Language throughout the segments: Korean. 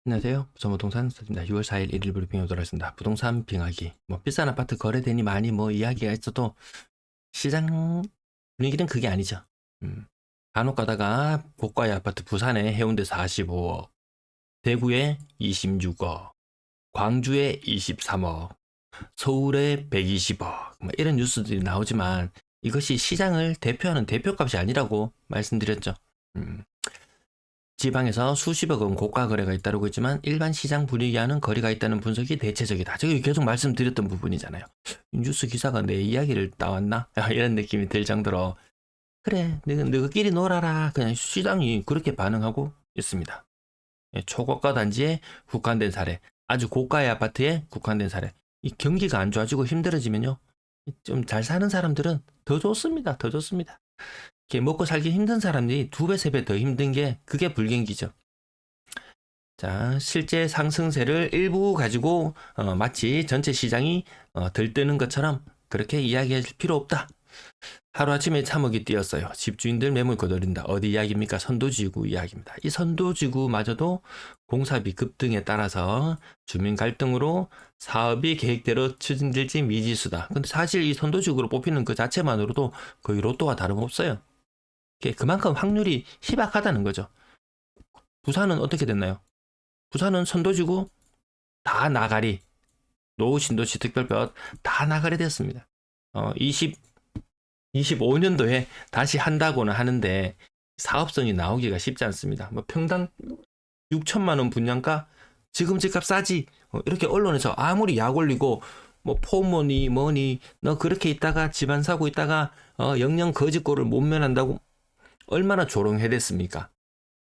안녕하세요. 부천부동산 서입니다. 6월 4일 1일 브리핑에 오도록 하겠습니다. 부동산 빙하기. 비싼 아파트 거래되니 많이 이야기가 있어도 시장 분위기는 그게 아니죠. 간혹 가다가 고가의 아파트 부산에 해운대 45억, 대구에 26억, 광주에 23억, 서울에 120억 이런 뉴스들이 나오지만 이것이 시장을 대표하는 대표값이 아니라고 말씀드렸죠. 지방에서 수십억 원 고가 거래가 잇따르고 있지만 일반 시장 분위기와는 거리가 있다는 분석이 대체적이다. 저기 계속 말씀드렸던 부분이잖아요. 뉴스 기사가 내 이야기를 따왔나? 이런 느낌이 들 정도로 그래, 너희끼리 놀아라. 그냥 시장이 그렇게 반응하고 있습니다. 초고가 단지에 국한된 사례, 아주 고가의 아파트에 국한된 사례. 이 경기가 안 좋아지고 힘들어지면요, 좀 잘 사는 사람들은 더 좋습니다. 더 좋습니다. 이렇게 먹고 살기 힘든 사람들이 2배, 3배 더 힘든 게 그게 불경기죠. 자, 실제 상승세를 일부 가지고 마치 전체 시장이 들뜨는 것처럼 그렇게 이야기할 필요 없다. 하루아침에 참혹이 뛰었어요. 집주인들 매물 거둬린다. 어디 이야기입니까? 선도지구 이야기입니다. 이 선도지구마저도 공사비 급등에 따라서 주민 갈등으로 사업이 계획대로 추진될지 미지수다. 근데 사실 이 선도지구로 뽑히는 그 자체만으로도 거의 로또와 다름없어요. 그만큼 확률이 희박하다는 거죠. 부산은 어떻게 됐나요? 부산은 선도지구 다 나가리, 노후 신도시 특별법 다 나가리 됐습니다. 25년도에 다시 한다고는 하는데 사업성이 나오기가 쉽지 않습니다. 평당 6천만 원 분양가 지금 집값 싸지. 이렇게 언론에서 아무리 약 올리고 포모니 뭐니 너 그렇게 있다가 집안 사고 있다가 영영 거짓골을 못 면한다고 얼마나 조롱해댔습니까?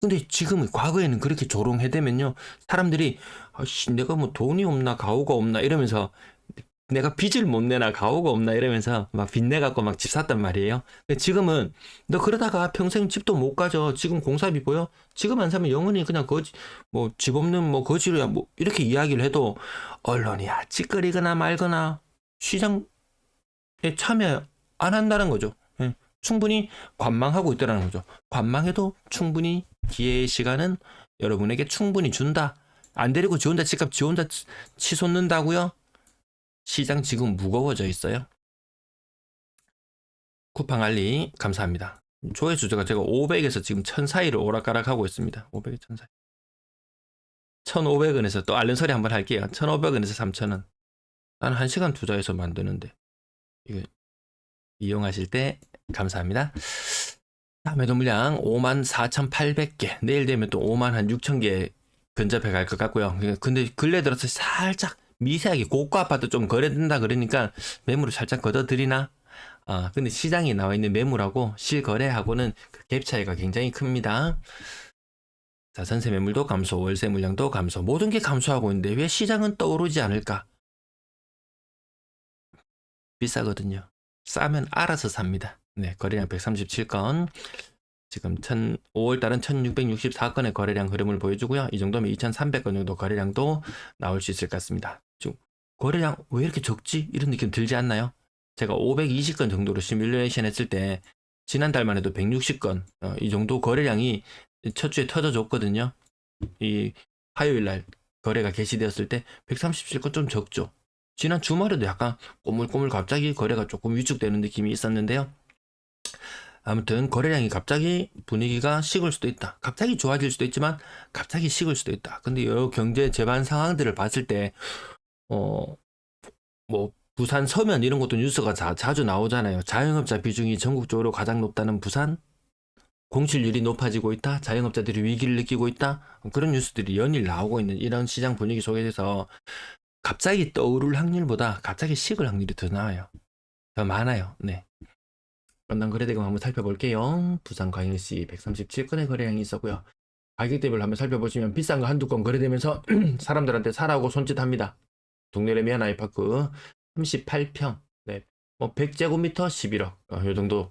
근데 지금 과거에는 그렇게 조롱해대면요, 사람들이 아씨 내가 돈이 없나 가오가 없나 이러면서 내가 빚을 못 내나 가오가 없나 이러면서 막 빚내 갖고 막 집 샀단 말이에요. 근데 지금은 너 그러다가 평생 집도 못 가져. 지금 공사비 보여? 지금 안 사면 영원히 그냥 거지 집 없는 거지로야 이렇게 이야기를 해도 언론이야 찌꺼리거나 말거나 시장에 참여 안 한다는 거죠. 예. 충분히 관망하고 있다는 거죠. 관망해도 충분히 기회의 시간은 여러분에게 충분히 준다. 안 데리고 지 혼자 집값 지 혼자 치솟는다고요? 시장 지금 무거워져 있어요. 쿠팡 알리 감사합니다. 조회수가 제가 500에서 지금 1000 사이를 오락가락하고 있습니다. 500에 1000 사이. 1500원에서 또 알른 소리 한번 할게요. 1500원에서 3000원. 나는 1시간 투자해서 만드는데 이거 이용하실 때 감사합니다. 매도 물량 54,800개. 내일 되면 또 56,000개 근접해 갈 것 같고요. 근데 근래 들어서 살짝 미세하게 고가 아파트 좀 거래된다 그러니까 매물을 살짝 걷어들이나? 근데 시장에 나와 있는 매물하고 실거래하고는 그 갭 차이가 굉장히 큽니다. 자, 전세 매물도 감소, 월세 물량도 감소, 모든 게 감소하고 있는데 왜 시장은 떠오르지 않을까? 비싸거든요. 싸면 알아서 삽니다. 네, 거래량 137건. 지금 5월달은 1664건의 거래량 흐름을 보여주고요. 이 정도면 2300건 정도 거래량도 나올 수 있을 것 같습니다. 지금 거래량 왜 이렇게 적지? 이런 느낌 들지 않나요? 제가 520건 정도로 시뮬레이션 했을 때 지난달만 해도 160건 이 정도 거래량이 첫 주에 터져줬거든요. 이 화요일날 거래가 개시되었을 때 137건 좀 적죠. 지난 주말에도 약간 꼬물꼬물 갑자기 거래가 조금 위축되는 느낌이 있었는데요. 아무튼 거래량이 갑자기 분위기가 식을 수도 있다. 갑자기 좋아질 수도 있지만 갑자기 식을 수도 있다. 근데 여러 경제 제반 상황들을 봤을 때 부산 서면 이런 것도 뉴스가 자주 나오잖아요. 자영업자 비중이 전국적으로 가장 높다는 부산, 공실률이 높아지고 있다. 자영업자들이 위기를 느끼고 있다. 그런 뉴스들이 연일 나오고 있는 이런 시장 분위기 속에서 갑자기 떠오를 확률보다 갑자기 식을 확률이 더 나와요. 더 많아요. 네. 건당 거래대금 한번 살펴볼게요. 부산 광역시 137건의 거래량이 있었고요. 가격대별로 한번 살펴보시면 비싼 거 한두 건 거래되면서 사람들한테 사라고 손짓합니다. 동네 레미안 아이파크 38평, 네, 100제곱미터 11억, 요 정도.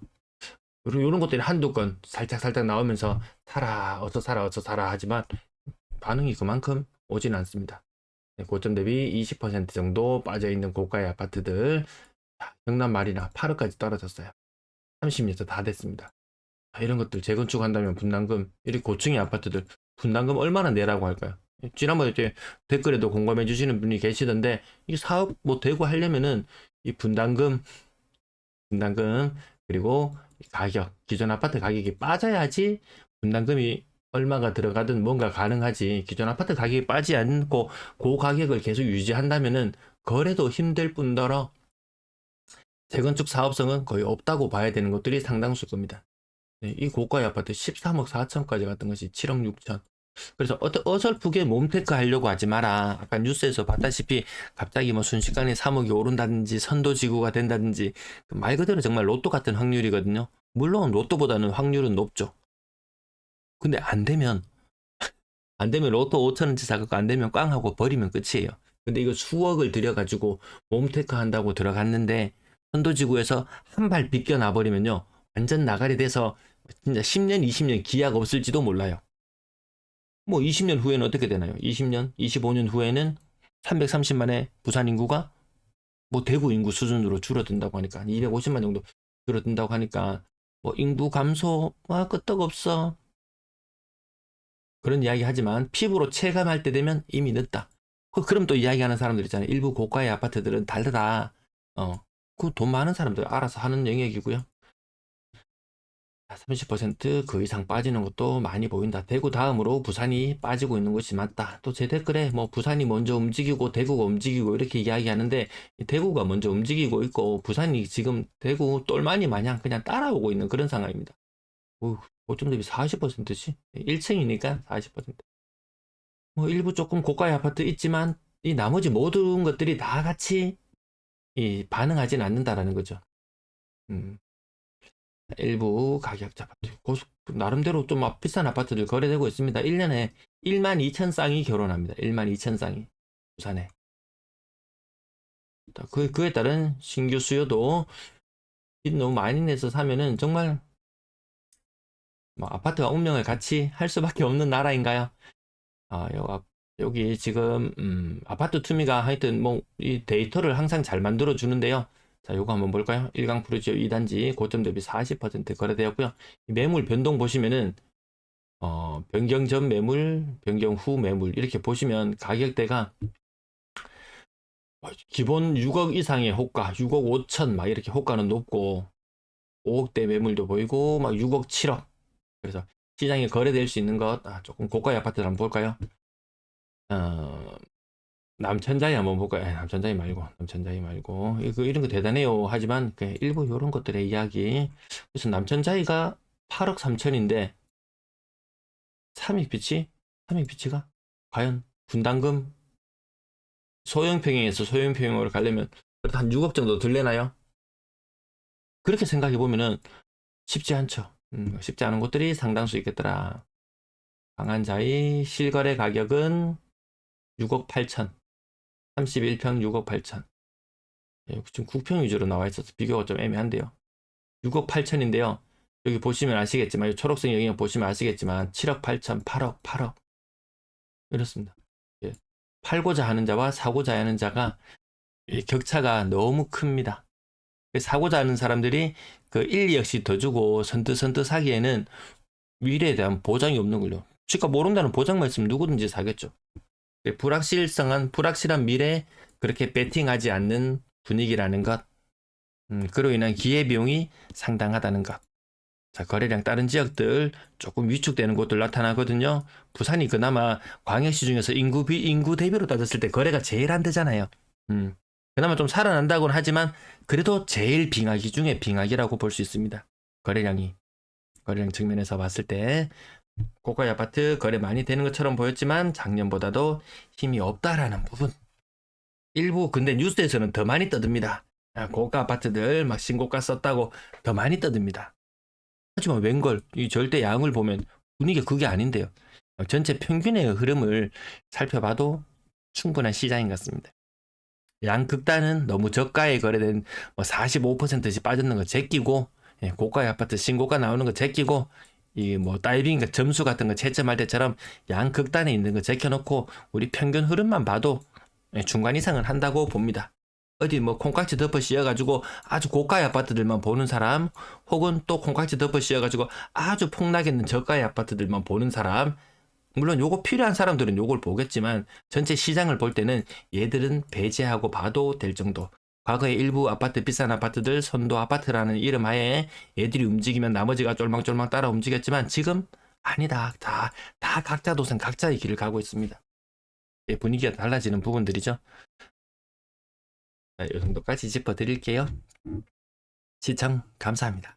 그리고 이런 것들이 한두 건 살짝 나오면서 사라, 어서 사라 하지만 반응이 그만큼 오진 않습니다. 네, 고점 대비 20% 정도 빠져있는 고가의 아파트들, 경남 말이나 8억까지 떨어졌어요. 30m 다 됐습니다. 이런 것들 재건축한다면 분담금, 이렇게 고층의 아파트들 분담금 얼마나 내라고 할까요? 지난번에 이제 댓글에도 공감해 주시는 분이 계시던데, 이 사업 뭐 되고 하려면은 이 분담금, 그리고 가격, 기존 아파트 가격이 빠져야지 분담금이 얼마가 들어가든 뭔가 가능하지. 기존 아파트 가격이 빠지지 않고 그 가격을 계속 유지한다면은 거래도 힘들 뿐더러 재건축 사업성은 거의 없다고 봐야 되는 것들이 상당수일 겁니다. 네, 이 고가의 아파트 13억 4천까지 갔던 것이 7억 6천. 그래서 어설프게 몸테크 하려고 하지 마라. 아까 뉴스에서 봤다시피 갑자기 뭐 순식간에 3억이 오른다든지 선도지구가 된다든지 말 그대로 정말 로또 같은 확률이거든요. 물론 로또보다는 확률은 높죠. 근데 안 되면 로또 5천원치 사갖고 안 되면 꽝 하고 버리면 끝이에요. 근데 이거 수억을 들여가지고 몸테크 한다고 들어갔는데 선도지구에서 한 발 비껴나 버리면요. 완전 나가리 돼서 진짜 10년, 20년 기약 없을지도 몰라요. 뭐 20년 후에는 어떻게 되나요? 20년, 25년 후에는 330만의 부산 인구가 뭐 대구 인구 수준으로 줄어든다고 하니까 250만 정도 줄어든다고 하니까 뭐 인구 감소와 끄떡없어. 그런 이야기 하지만 피부로 체감할 때 되면 이미 늦다. 그럼 또 이야기하는 사람들 있잖아요. 일부 고가의 아파트들은 다르다. 그 돈 많은 사람들 알아서 하는 영역이고요. 30%그 이상 빠지는 것도 많이 보인다. 대구 다음으로 부산이 빠지고 있는 것이 맞다. 또 제 댓글에 뭐 부산이 먼저 움직이고 대구가 움직이고 이렇게 이야기하는데 대구가 먼저 움직이고 있고 부산이 지금 대구 똘마니 마냥 그냥 따라오고 있는 그런 상황입니다. 고점 대비 40%지? 1층이니까 40%. 뭐 일부 조금 고가의 아파트 있지만 이 나머지 모든 것들이 다 같이 반응하진 않는다라는 거죠. 일부 가격 아파트 나름대로 좀 비싼 아파트들 거래되고 있습니다. 1년에 1만 2천 쌍이 결혼합니다. 1만 2천 쌍이 부산에. 그에 따른 신규 수요도 빚 너무 많이 내서 사면은 정말 뭐 아파트가 운명을 같이 할 수밖에 없는 나라인가요? 여기 지금 아파트 투미가 하여튼 뭐 이 데이터를 항상 잘 만들어 주는데요. 자, 요거 한번 볼까요? 일강 프로지오 2단지 고점 대비 40% 거래되었고요. 매물 변동 보시면은 변경 전 매물, 변경 후 매물 이렇게 보시면 가격대가 기본 6억 이상의 호가, 6억 5천 막 이렇게 호가는 높고 5억대 매물도 보이고 막 6억 7억. 그래서 시장에 거래될 수 있는 것 조금 고가의 아파트를 한번 볼까요? 남천자이 한번 볼까요? 남천자이 말고 이런 거 대단해요. 하지만 일부 이런 것들의 이야기. 그래서 남천자이가 8억 3천인데 3익비치가 과연 분담금 소형평형에서 소형평형으로 가려면 그래도 한 6억 정도 들려나요? 그렇게 생각해 보면은 쉽지 않죠. 쉽지 않은 곳들이 상당수 있겠더라. 강한자이 실거래 가격은 6억 8천, 31평 6억 8천. 지금 9평 위주로 나와 있어서 비교가 좀 애매한데요. 6억 8천인데요. 여기 보시면 아시겠지만, 이 초록색 영역 보시면 아시겠지만, 7억 8천, 8억. 이렇습니다. 팔고자 하는 자와 사고자 하는 자가 격차가 너무 큽니다. 사고자 하는 사람들이 그 1, 2억씩 더 주고 선뜻 사기에는 미래에 대한 보장이 없는 걸요. 집값 모른다는 보장만 있으면 누구든지 사겠죠. 불확실한 미래에 그렇게 베팅하지 않는 분위기라는 것. 그로 인한 기회비용이 상당하다는 것. 자, 거래량 다른 지역들 조금 위축되는 곳들 나타나거든요. 부산이 그나마 광역시 중에서 인구 대비로 따졌을 때 거래가 제일 안 되잖아요. 그나마 좀 살아난다고는 하지만 그래도 제일 빙하기 중에 빙하기라고 볼 수 있습니다. 거래량 측면에서 봤을 때 고가 아파트 거래 많이 되는 것처럼 보였지만 작년보다도 힘이 없다라는 부분. 일부 근데 뉴스에서는 더 많이 떠듭니다. 고가 아파트들 막 신고가 썼다고 더 많이 떠듭니다. 하지만 웬걸 이 절대 양을 보면 분위기가 그게 아닌데요. 전체 평균의 흐름을 살펴봐도 충분한 시장인 것 같습니다. 양극단은 너무 저가에 거래된 45%씩 빠졌는 거 제끼고, 고가의 아파트 신고가 나오는 거 제끼고, 이 뭐 다이빙 점수 같은 거 채점할 때처럼 양극단에 있는 거 제껴놓고 우리 평균 흐름만 봐도 중간 이상은 한다고 봅니다. 어디 뭐 콩깍지 덮어 씌워가지고 아주 고가의 아파트들만 보는 사람, 혹은 또 콩깍지 덮어 씌워가지고 아주 폭락있는 저가의 아파트들만 보는 사람, 물론 요거 필요한 사람들은 요걸 보겠지만 전체 시장을 볼 때는 얘들은 배제하고 봐도 될 정도. 과거에 일부 아파트, 비싼 아파트들 선도 아파트라는 이름 하에 얘들이 움직이면 나머지가 쫄망쫄망 따라 움직였지만 지금 아니다. 다 각자 도생 각자의 길을 가고 있습니다. 예, 분위기가 달라지는 부분들이죠. 이 정도까지 짚어드릴게요. 시청 감사합니다.